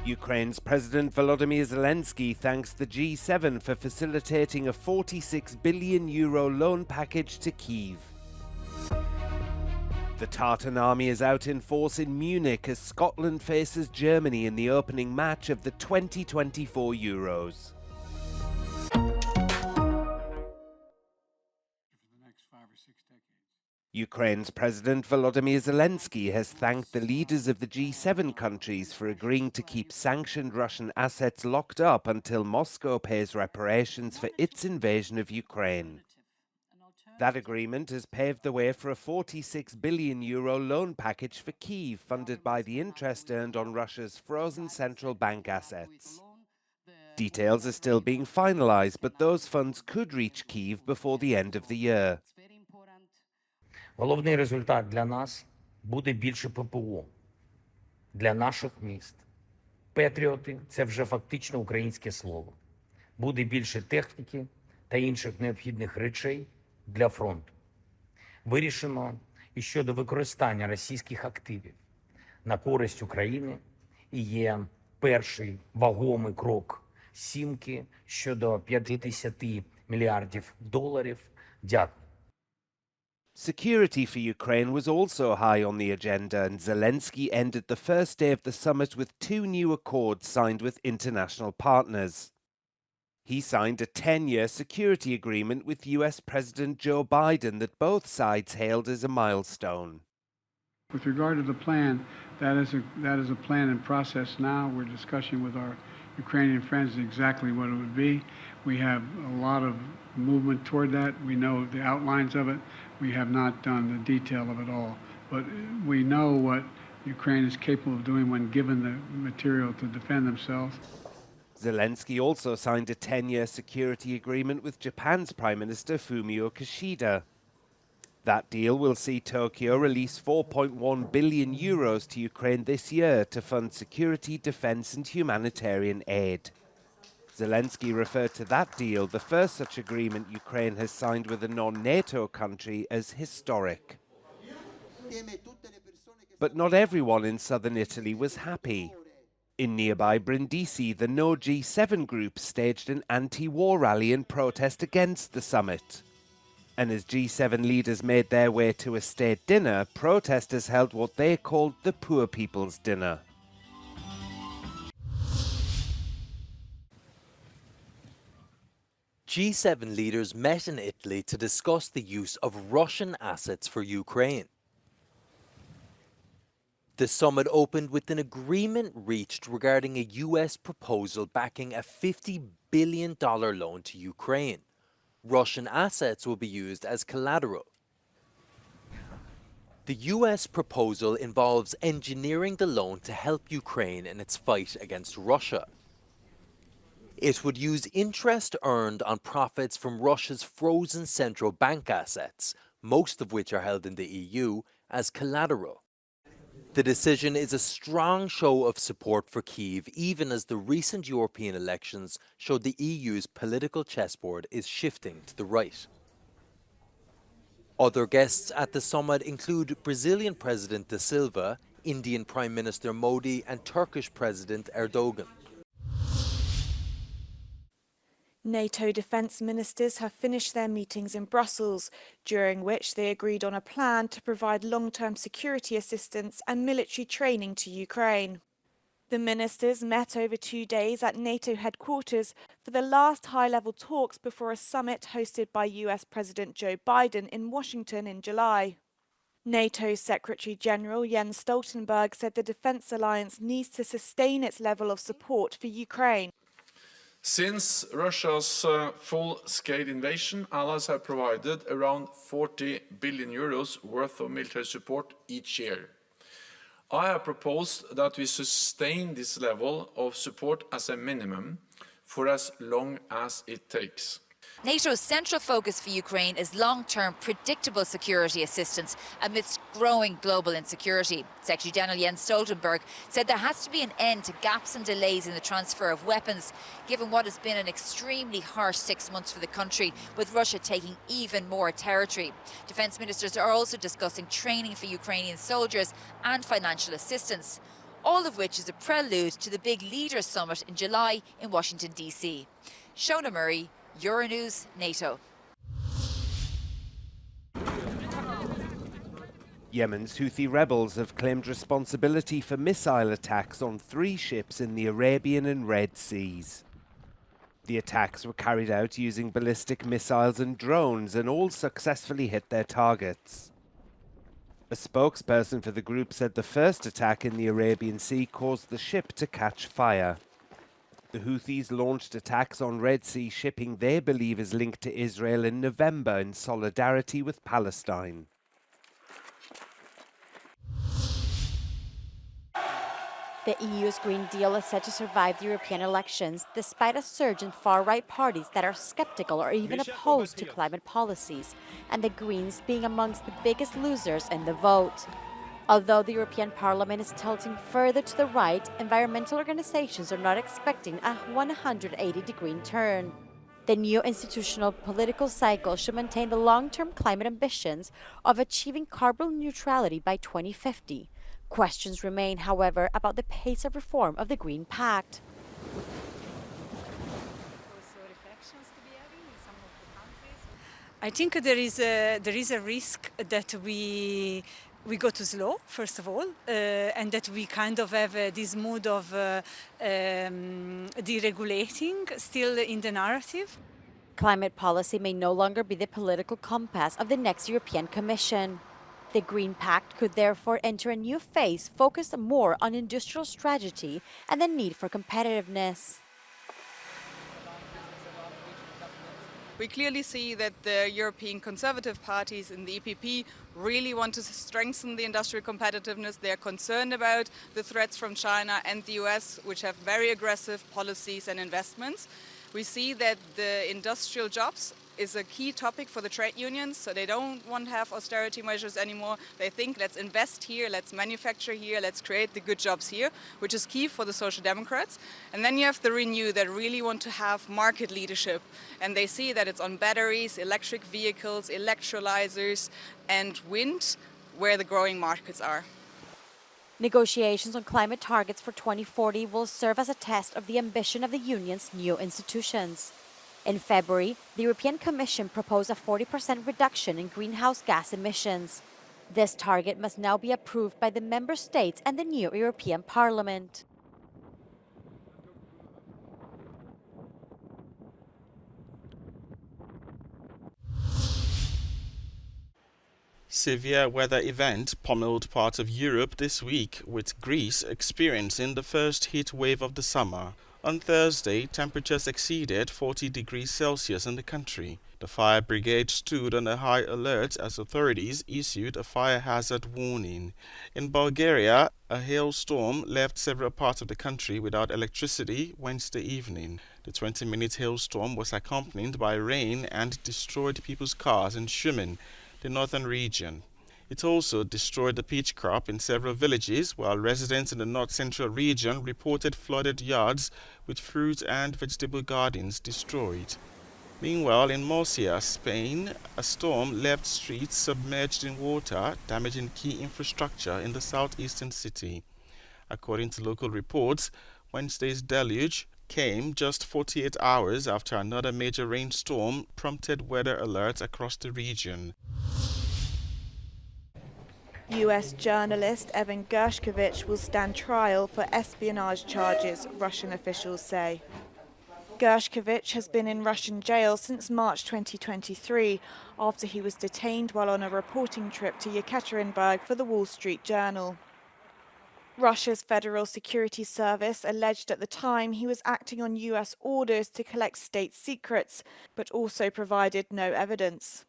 Ukraine's President Volodymyr Zelenskyy thanks the G7 for facilitating a €46 billion loan package to Kyiv. The Tartan army is out in force in Munich as Scotland faces Germany in the opening match of the 2024 Euros. Ukraine's President Volodymyr Zelenskyy has thanked the leaders of the G7 countries for agreeing to keep sanctioned Russian assets locked up until Moscow pays reparations for its invasion of Ukraine. That agreement has paved the way for a €46 billion loan package for Kyiv, funded by the interest earned on Russia's frozen central bank assets. Details are still being finalized, but those funds could reach Kyiv before the end of the year. Головний результат для нас буде більше ППО для наших міст. Патріоти – це вже фактично українське слово. Буде більше техніки та інших необхідних речей для фронту. Вирішено і щодо використання російських активів на користь України і є перший вагомий крок «сімки» щодо 50 мільярдів доларів. Дякую. Security for Ukraine was also high on the agenda, and Zelenskyy ended the first day of the summit with 2 new accords signed with international partners. He signed a 10-year security agreement with US President Joe Biden that both sides hailed as a milestone. With regard to the plan, that is a plan in process now. We're discussing with our Ukrainian friends exactly what it would be. We have a lot of movement toward that. We know the outlines of it. We have not done the detail of it all. But we know what Ukraine is capable of doing when given the material to defend themselves. Zelenskyy also signed a 10-year security agreement with Japan's Prime Minister Fumio Kishida. That deal will see Tokyo release €4.1 billion to Ukraine this year to fund security, defense and humanitarian aid. Zelenskyy referred to that deal, the first such agreement Ukraine has signed with a non-NATO country, as historic. But not everyone in southern Italy was happy. In nearby Brindisi, the No G7 group staged an anti-war rally in protest against the summit. And as G7 leaders made their way to a state dinner, protesters held what they called the Poor People's Dinner. G7 leaders met in Italy to discuss the use of Russian assets for Ukraine. The summit opened with an agreement reached regarding a US proposal backing a $50 billion loan to Ukraine. Russian assets will be used as collateral. The US proposal involves engineering the loan to help Ukraine in its fight against Russia. It would use interest earned on profits from Russia's frozen central bank assets, most of which are held in the EU, as collateral. The decision is a strong show of support for Kyiv, even as the recent European elections showed the EU's political chessboard is shifting to the right. Other guests at the summit include Brazilian President Da Silva, Indian Prime Minister Modi and Turkish President Erdogan. NATO defence ministers have finished their meetings in Brussels, during which they agreed on a plan to provide long-term security assistance and military training to Ukraine. The ministers met over 2 days at NATO headquarters for the last high-level talks before a summit hosted by US President Joe Biden in Washington in July. NATO Secretary General Jens Stoltenberg said the defence alliance needs to sustain its level of support for Ukraine. Since Russia's full-scale invasion, allies have provided around €40 billion worth of military support each year. I have proposed that we sustain this level of support as a minimum for as long as it takes. NATO's central focus for Ukraine is long-term, predictable security assistance amidst growing global insecurity. Secretary General Jens Stoltenberg said there has to be an end to gaps and delays in the transfer of weapons, given what has been an extremely harsh 6 months for the country, with Russia taking even more territory. Defence ministers are also discussing training for Ukrainian soldiers and financial assistance. all of which is a prelude to the big Leaders Summit in July in Washington, D.C. Shona Murray, Euronews, NATO. Yemen's Houthi rebels have claimed responsibility for missile attacks on 3 ships in the Arabian and Red Seas. The attacks were carried out using ballistic missiles and drones and all successfully hit their targets. A spokesperson for the group said the first attack in the Arabian Sea caused the ship to catch fire. The Houthis launched attacks on Red Sea shipping they believe is linked to Israel in November in solidarity with Palestine. The EU's Green Deal is set to survive the European elections, despite a surge in far-right parties that are skeptical or even opposed to climate policies, and the Greens being amongst the biggest losers in the vote. Although the European Parliament is tilting further to the right, environmental organizations are not expecting a 180-degree turn. The new institutional political cycle should maintain the long-term climate ambitions of achieving carbon neutrality by 2050. Questions remain, however, about the pace of reform of the Green Pact. I think there is a risk that we go too slow, first of all, and that we kind of have this mood of deregulating still in the narrative. Climate policy may no longer be the political compass of the next European Commission. The Green Pact could therefore enter a new phase focused more on industrial strategy and the need for competitiveness. We clearly see that the European conservative parties in the EPP really want to strengthen the industrial competitiveness. They are concerned about the threats from China and the US, which have very aggressive policies and investments. We see that the industrial jobs is a key topic for the trade unions, so they don't want to have austerity measures anymore. They think, let's invest here, let's manufacture here, let's create the good jobs here, which is key for the Social Democrats. And then you have the Renew that really want to have market leadership, and they see that it's on batteries, electric vehicles, electrolyzers, and wind, where the growing markets are. Negotiations on climate targets for 2040 will serve as a test of the ambition of the Union's new institutions. In February, the European Commission proposed a 40% reduction in greenhouse gas emissions. This target must now be approved by the Member States and the new European Parliament. Severe weather event pummeled parts of Europe this week, with Greece experiencing the first heat wave of the summer. On Thursday, temperatures exceeded 40 degrees Celsius in the country. The fire brigade stood on a high alert as authorities issued a fire hazard warning. In Bulgaria, a hailstorm left several parts of the country without electricity Wednesday evening. The 20-minute hailstorm was accompanied by rain and destroyed people's cars in Shumen, the northern region. It also destroyed the peach crop in several villages, while residents in the north-central region reported flooded yards with fruit and vegetable gardens destroyed. Meanwhile, in Murcia, Spain, a storm left streets submerged in water, damaging key infrastructure in the southeastern city. According to local reports, Wednesday's deluge came just 48 hours after another major rainstorm prompted weather alerts across the region. US journalist Ean Gershkovich will stand trial for espionage charges, Russian officials say. Gershkovich has been in Russian jail since March 2023 after he was detained while on a reporting trip to Yekaterinburg for the Wall Street Journal. Russia's Federal Security Service alleged at the time he was acting on US orders to collect state secrets, but also provided no evidence.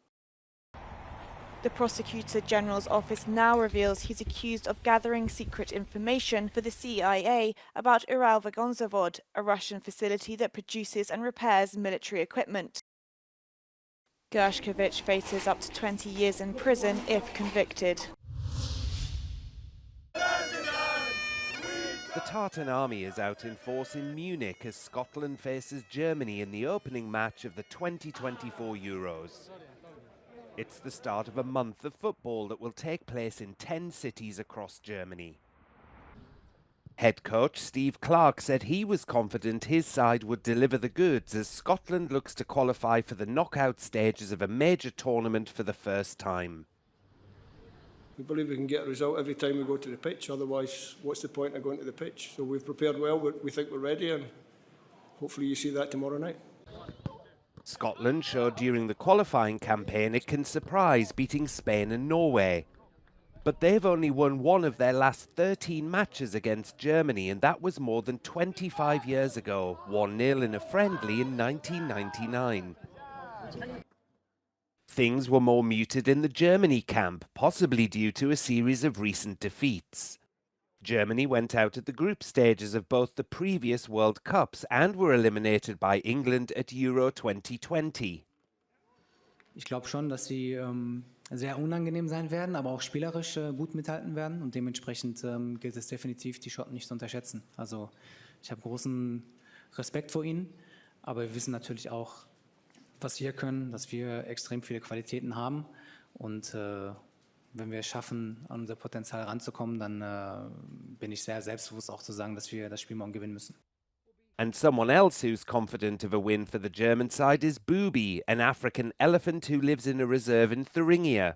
The Prosecutor General's office now reveals he's accused of gathering secret information for the CIA about Uralvagonzavod, a Russian facility that produces and repairs military equipment. Gershkovich faces up to 20 years in prison if convicted. The Tartan army is out in force in Munich as Scotland faces Germany in the opening match of the 2024 Euros. It's the start of a month of football that will take place in 10 cities across Germany. Head coach Steve Clarke said he was confident his side would deliver the goods as Scotland looks to qualify for the knockout stages of a major tournament for the first time. We believe we can get a result every time we go to the pitch, otherwise what's the point of going to the pitch? So we've prepared well, we think we're ready, and hopefully you see that tomorrow night. Scotland showed during the qualifying campaign it can surprise, beating Spain and Norway. But they've only won one of their last 13 matches against Germany, and that was more than 25 years ago, 1-0 in a friendly in 1999. Things were more muted in the Germany camp, possibly due to a series of recent defeats. Germany went out at the group stages of both the previous World Cups and were eliminated by England at Euro 2020. Ich glaube schon, dass sie sehr unangenehm sein werden, aber auch spielerisch gut mithalten werden. Und dementsprechend gilt es definitiv, die Schotten nicht zu unterschätzen. Also ich habe großen Respekt vor ihnen, aber wir wissen natürlich auch, was wir können, dass wir extrem viele Qualitäten haben. Und wenn wir es schaffen, an unser Potenzial ranzukommen, dann bin ich sehr selbstbewusst auch zu sagen, dass wir das Spiel morgen gewinnen müssen. And someone else who's confident of a win for the German side is Booby, an African elephant who lives in a reserve in Thuringia.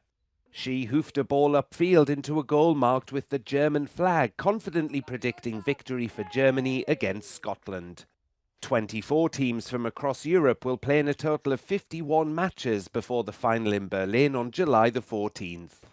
She hoofed a ball upfield into a goal marked with the German flag, confidently predicting victory for Germany against Scotland. 24 teams from across Europe will play in a total of 51 matches before the final in Berlin on July the 14th.